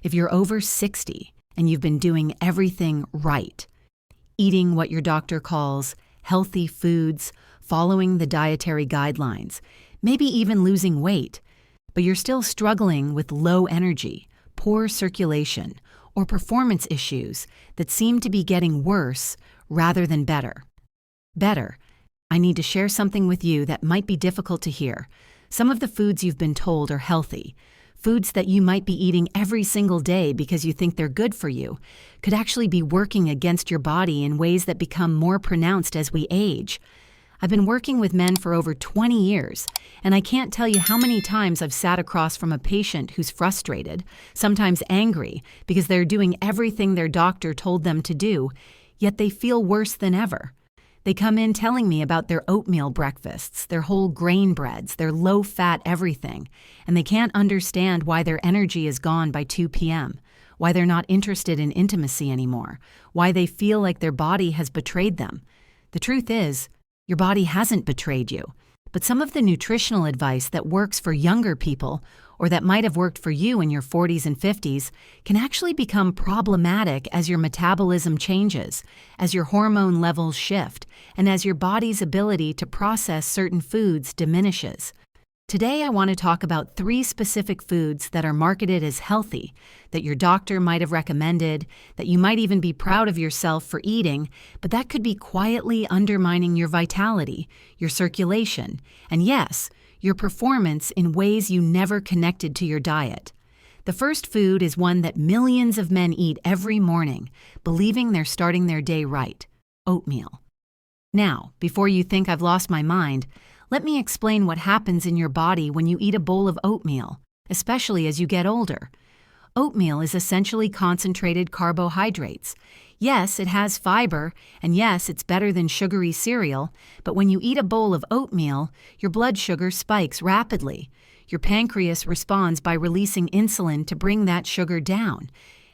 If you're over 60 and you've been doing everything right, eating what your doctor calls healthy foods, following the dietary guidelines, maybe even losing weight, but you're still struggling with low energy, poor circulation, or performance issues that seem to be getting worse rather than better. I need to share something with you that might be difficult to hear. Some of the foods you've been told are healthy, foods that you might be eating every single day because you think they're good for you, could actually be working against your body in ways that become more pronounced as we age. I've been working with men for over 20 years, and I can't tell you how many times I've sat across from a patient who's frustrated, sometimes angry, because they're doing everything their doctor told them to do, yet they feel worse than ever. They come in telling me about their oatmeal breakfasts, their whole grain breads, their low-fat everything, and they can't understand why their energy is gone by 2 p.m., why they're not interested in intimacy anymore, why they feel like their body has betrayed them. The truth is, your body hasn't betrayed you, but some of the nutritional advice that works for younger people, or that might have worked for you in your 40s and 50s, can actually become problematic as your metabolism changes, as your hormone levels shift, and as your body's ability to process certain foods diminishes. Today, I want to talk about 3 specific foods that are marketed as healthy, that your doctor might have recommended, that you might even be proud of yourself for eating, but that could be quietly undermining your vitality, your circulation, and yes, your performance in ways you never connected to your diet. The first food is one that millions of men eat every morning, believing they're starting their day right: oatmeal. Now, before you think I've lost my mind, let me explain what happens in your body when you eat a bowl of oatmeal, especially as you get older. Oatmeal is essentially concentrated carbohydrates. Yes, it has fiber, and yes, it's better than sugary cereal, but when you eat a bowl of oatmeal, your blood sugar spikes rapidly. Your pancreas responds by releasing insulin to bring that sugar down.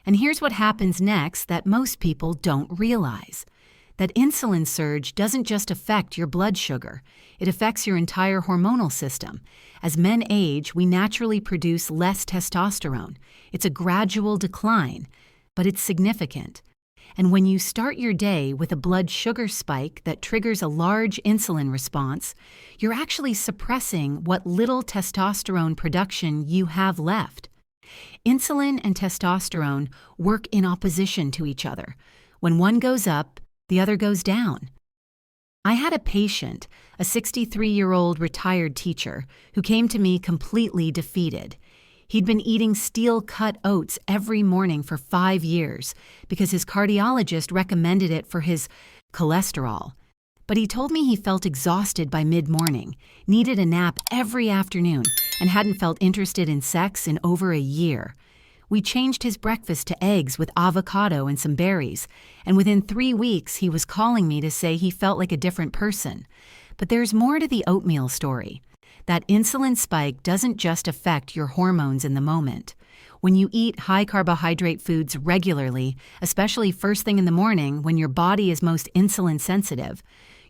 And here's what happens next that most people don't realize. That insulin surge doesn't just affect your blood sugar, it affects your entire hormonal system. As men age, we naturally produce less testosterone. It's a gradual decline, but it's significant. And when you start your day with a blood sugar spike that triggers a large insulin response, you're actually suppressing what little testosterone production you have left. Insulin and testosterone work in opposition to each other. When one goes up, the other goes down. I had a patient, a 63-year-old retired teacher, who came to me completely defeated. He'd been eating steel-cut oats every morning for 5 years because his cardiologist recommended it for his cholesterol. But he told me he felt exhausted by mid-morning, needed a nap every afternoon, and hadn't felt interested in sex in over a year. We changed his breakfast to eggs with avocado and some berries, and within 3 weeks he was calling me to say he felt like a different person. But there's more to the oatmeal story. That insulin spike doesn't just affect your hormones in the moment. When you eat high-carbohydrate foods regularly, especially first thing in the morning when your body is most insulin sensitive,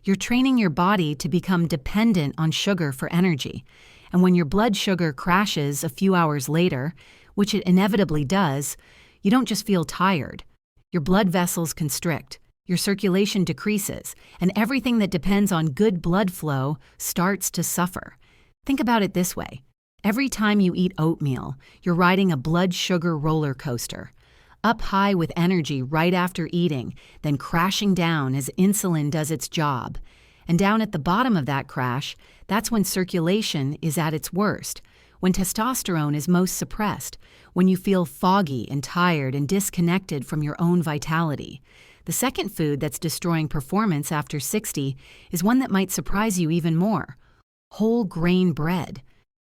you're training your body to become dependent on sugar for energy. And when your blood sugar crashes a few hours later, which it inevitably does, you don't just feel tired. Your blood vessels constrict, your circulation decreases, and everything that depends on good blood flow starts to suffer. Think about it this way. Every time you eat oatmeal, you're riding a blood sugar roller coaster. Up high with energy right after eating, then crashing down as insulin does its job. And down at the bottom of that crash, that's when circulation is at its worst, when testosterone is most suppressed, when you feel foggy and tired and disconnected from your own vitality. The second food that's destroying performance after 60 is one that might surprise you even more: whole grain bread.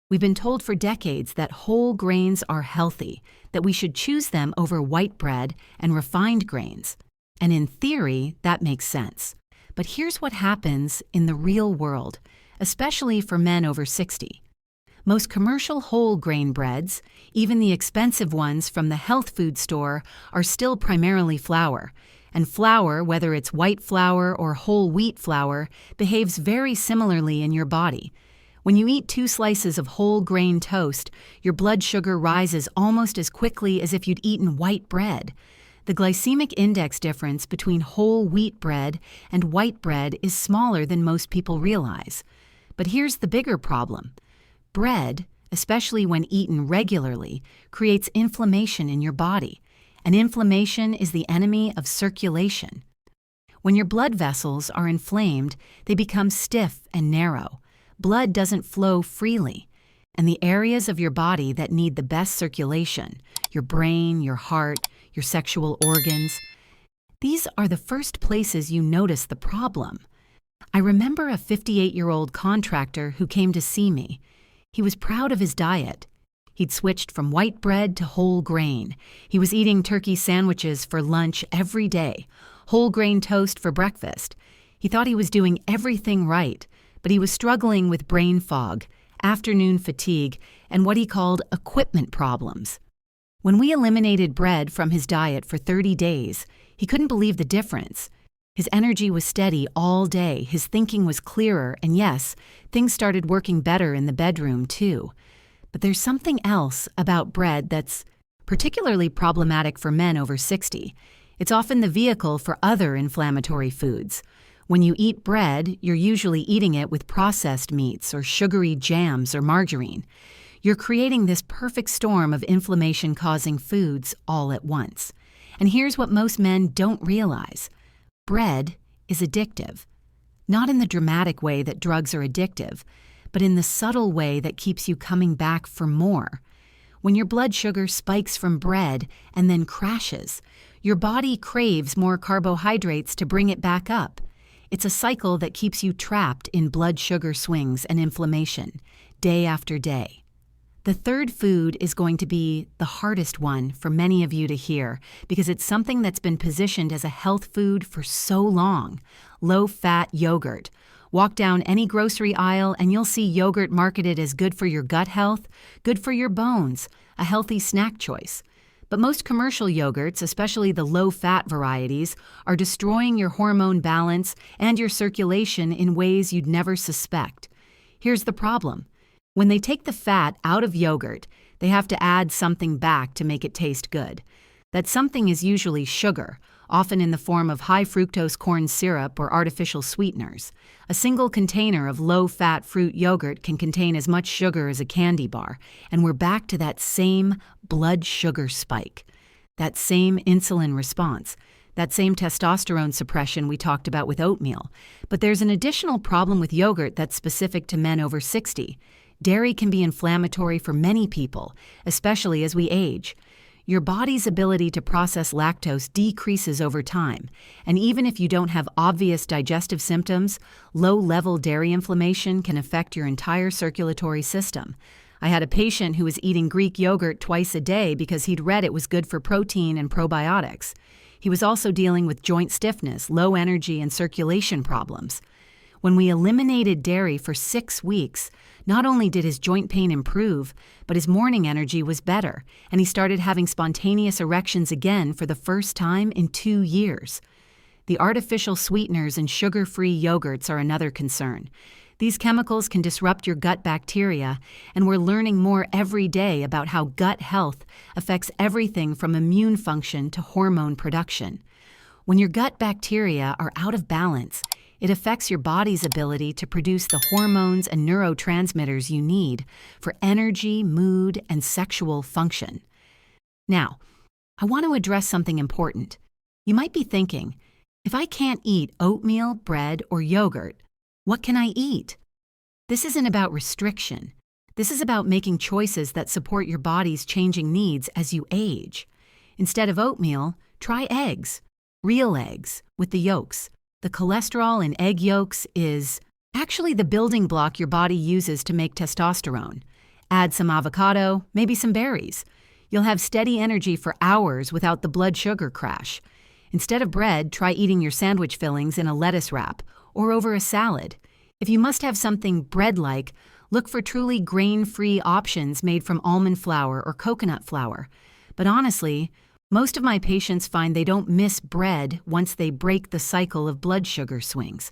We've been told for decades that whole grains are healthy, that we should choose them over white bread and refined grains. And in theory, that makes sense. But here's what happens in the real world, especially for men over 60. Most commercial whole grain breads, even the expensive ones from the health food store, are still primarily flour. And flour, whether it's white flour or whole wheat flour, behaves very similarly in your body. When you eat 2 slices of whole grain toast, your blood sugar rises almost as quickly as if you'd eaten white bread. The glycemic index difference between whole wheat bread and white bread is smaller than most people realize. But here's the bigger problem. Bread, especially when eaten regularly, creates inflammation in your body, and inflammation is the enemy of circulation. When your blood vessels are inflamed, they become stiff and narrow. Blood doesn't flow freely, and the areas of your body that need the best circulation, your brain, your heart, your sexual organs, these are the first places you notice the problem. I remember a 58-year-old contractor who came to see me. He was proud of his diet. He'd switched from white bread to whole grain. He was eating turkey sandwiches for lunch every day, whole grain toast for breakfast. He thought he was doing everything right, but he was struggling with brain fog, afternoon fatigue, and what he called equipment problems. When we eliminated bread from his diet for 30 days, he couldn't believe the difference. His energy was steady all day, his thinking was clearer, and yes, things started working better in the bedroom too. But there's something else about bread that's particularly problematic for men over 60. It's often the vehicle for other inflammatory foods. When you eat bread, you're usually eating it with processed meats or sugary jams or margarine. You're creating this perfect storm of inflammation-causing foods all at once. And here's what most men don't realize. Bread is addictive. Not in the dramatic way that drugs are addictive, but in the subtle way that keeps you coming back for more. When your blood sugar spikes from bread and then crashes, your body craves more carbohydrates to bring it back up. It's a cycle that keeps you trapped in blood sugar swings and inflammation, day after day. The third food is going to be the hardest one for many of you to hear because it's something that's been positioned as a health food for so long: low-fat yogurt. Walk down any grocery aisle and you'll see yogurt marketed as good for your gut health, good for your bones, a healthy snack choice. But most commercial yogurts, especially the low-fat varieties, are destroying your hormone balance and your circulation in ways you'd never suspect. Here's the problem. When they take the fat out of yogurt, they have to add something back to make it taste good. That something is usually sugar, often in the form of high-fructose corn syrup or artificial sweeteners. A single container of low-fat fruit yogurt can contain as much sugar as a candy bar, and we're back to that same blood sugar spike, that same insulin response, that same testosterone suppression we talked about with oatmeal. But there's an additional problem with yogurt that's specific to men over 60. Dairy can be inflammatory for many people, especially as we age. Your body's ability to process lactose decreases over time, and even if you don't have obvious digestive symptoms, low-level dairy inflammation can affect your entire circulatory system. I had a patient who was eating Greek yogurt twice a day because he'd read it was good for protein and probiotics. He was also dealing with joint stiffness, low energy, and circulation problems. When we eliminated dairy for 6 weeks, not only did his joint pain improve, but his morning energy was better, and he started having spontaneous erections again for the first time in 2 years. The artificial sweeteners in sugar-free yogurts are another concern. These chemicals can disrupt your gut bacteria, and we're learning more every day about how gut health affects everything from immune function to hormone production. When your gut bacteria are out of balance, it affects your body's ability to produce the hormones and neurotransmitters you need for energy, mood, and sexual function. Now, I want to address something important. You might be thinking, if I can't eat oatmeal, bread, or yogurt, what can I eat? This isn't about restriction. This is about making choices that support your body's changing needs as you age. Instead of oatmeal, try eggs, real eggs, with the yolks. The cholesterol in egg yolks is actually the building block your body uses to make testosterone. Add some avocado, maybe some berries. You'll have steady energy for hours without the blood sugar crash. Instead of bread, try eating your sandwich fillings in a lettuce wrap or over a salad. If you must have something bread-like, look for truly grain-free options made from almond flour or coconut flour. But honestly, most of my patients find they don't miss bread once they break the cycle of blood sugar swings.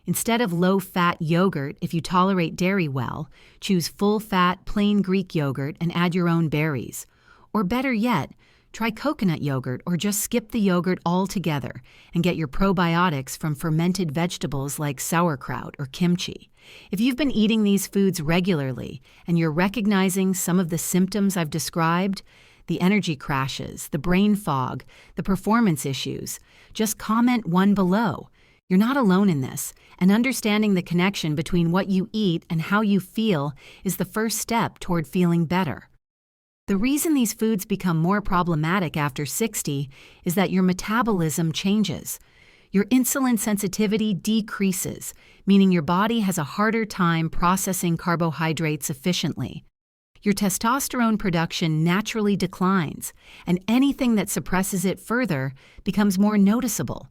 Instead of low-fat yogurt, if you tolerate dairy well, choose full-fat, plain Greek yogurt and add your own berries. Or better yet, try coconut yogurt or just skip the yogurt altogether and get your probiotics from fermented vegetables like sauerkraut or kimchi. If you've been eating these foods regularly and you're recognizing some of the symptoms I've described, the energy crashes, the brain fog, the performance issues, just comment one below. You're not alone in this, and understanding the connection between what you eat and how you feel is the first step toward feeling better. The reason these foods become more problematic after 60 is that your metabolism changes. Your insulin sensitivity decreases, meaning your body has a harder time processing carbohydrates efficiently. Your testosterone production naturally declines, and anything that suppresses it further becomes more noticeable.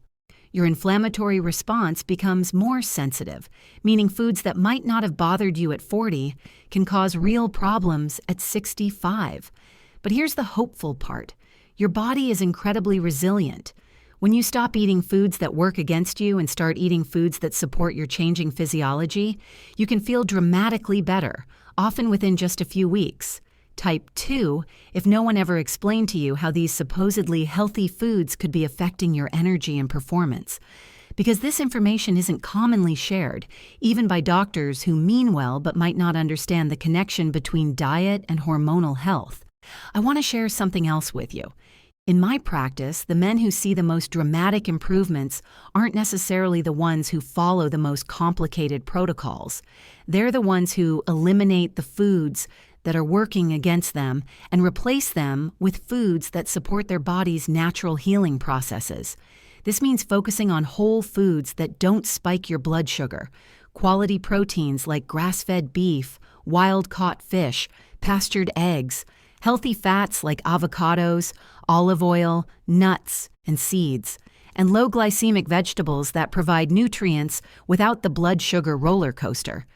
Your inflammatory response becomes more sensitive, meaning foods that might not have bothered you at 40 can cause real problems at 65. But here's the hopeful part. Your body is incredibly resilient. When you stop eating foods that work against you and start eating foods that support your changing physiology, you can feel dramatically better, often within just a few weeks. Type 2, if no one ever explained to you how these supposedly healthy foods could be affecting your energy and performance. Because this information isn't commonly shared, even by doctors who mean well but might not understand the connection between diet and hormonal health. I want to share something else with you. In my practice, the men who see the most dramatic improvements aren't necessarily the ones who follow the most complicated protocols. They're the ones who eliminate the foods that are working against them and replace them with foods that support their body's natural healing processes. This means focusing on whole foods that don't spike your blood sugar, quality proteins like grass-fed beef, wild-caught fish, pastured eggs, healthy fats like avocados, olive oil, nuts, and seeds, and low-glycemic vegetables that provide nutrients without the blood sugar roller coaster.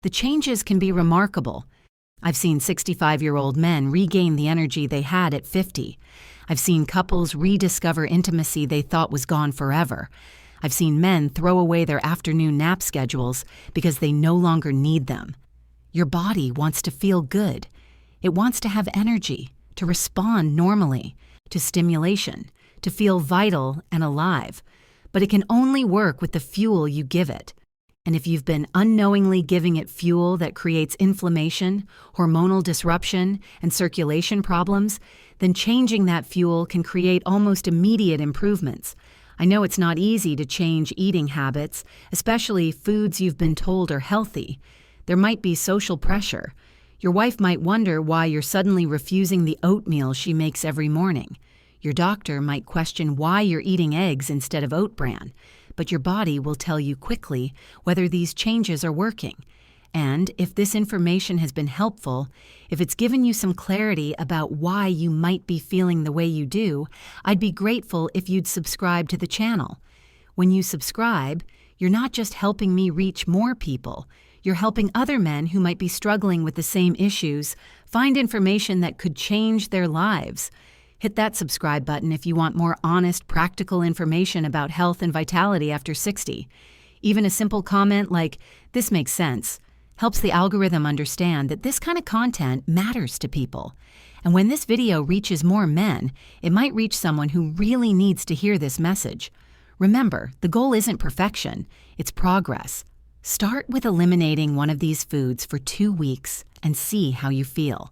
The changes can be remarkable. I've seen 65-year-old men regain the energy they had at 50. I've seen couples rediscover intimacy they thought was gone forever. I've seen men throw away their afternoon nap schedules because they no longer need them. Your body wants to feel good. It wants to have energy, to respond normally, to stimulation, to feel vital and alive. But it can only work with the fuel you give it. And if you've been unknowingly giving it fuel that creates inflammation, hormonal disruption, and circulation problems, then changing that fuel can create almost immediate improvements. I know it's not easy to change eating habits, especially foods you've been told are healthy. There might be social pressure. Your wife might wonder why you're suddenly refusing the oatmeal she makes every morning. Your doctor might question why you're eating eggs instead of oat bran. But your body will tell you quickly whether these changes are working. And if this information has been helpful, if it's given you some clarity about why you might be feeling the way you do, I'd be grateful if you'd subscribe to the channel. When you subscribe, you're not just helping me reach more people, you're helping other men who might be struggling with the same issues find information that could change their lives. Hit that subscribe button if you want more honest, practical information about health and vitality after 60. Even a simple comment like, "This makes sense," helps the algorithm understand that this kind of content matters to people. And when this video reaches more men, it might reach someone who really needs to hear this message. Remember, the goal isn't perfection, it's progress. Start with eliminating one of these foods for 2 weeks and see how you feel.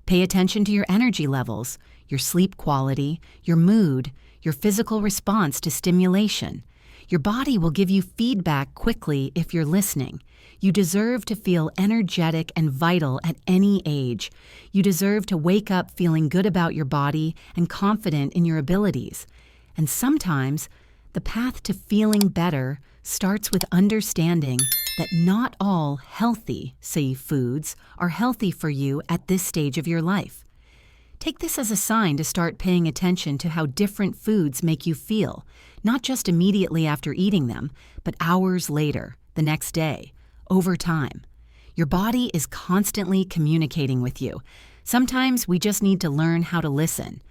Pay attention to your energy levels, your sleep quality, your mood, your physical response to stimulation. Your body will give you feedback quickly if you're listening. You deserve to feel energetic and vital at any age. You deserve to wake up feeling good about your body and confident in your abilities. And sometimes, the path to feeling better starts with understanding that not all healthy, say, foods are healthy for you at this stage of your life. Take this as a sign to start paying attention to how different foods make you feel, not just immediately after eating them, but hours later, the next day, over time. Your body is constantly communicating with you. Sometimes we just need to learn how to listen.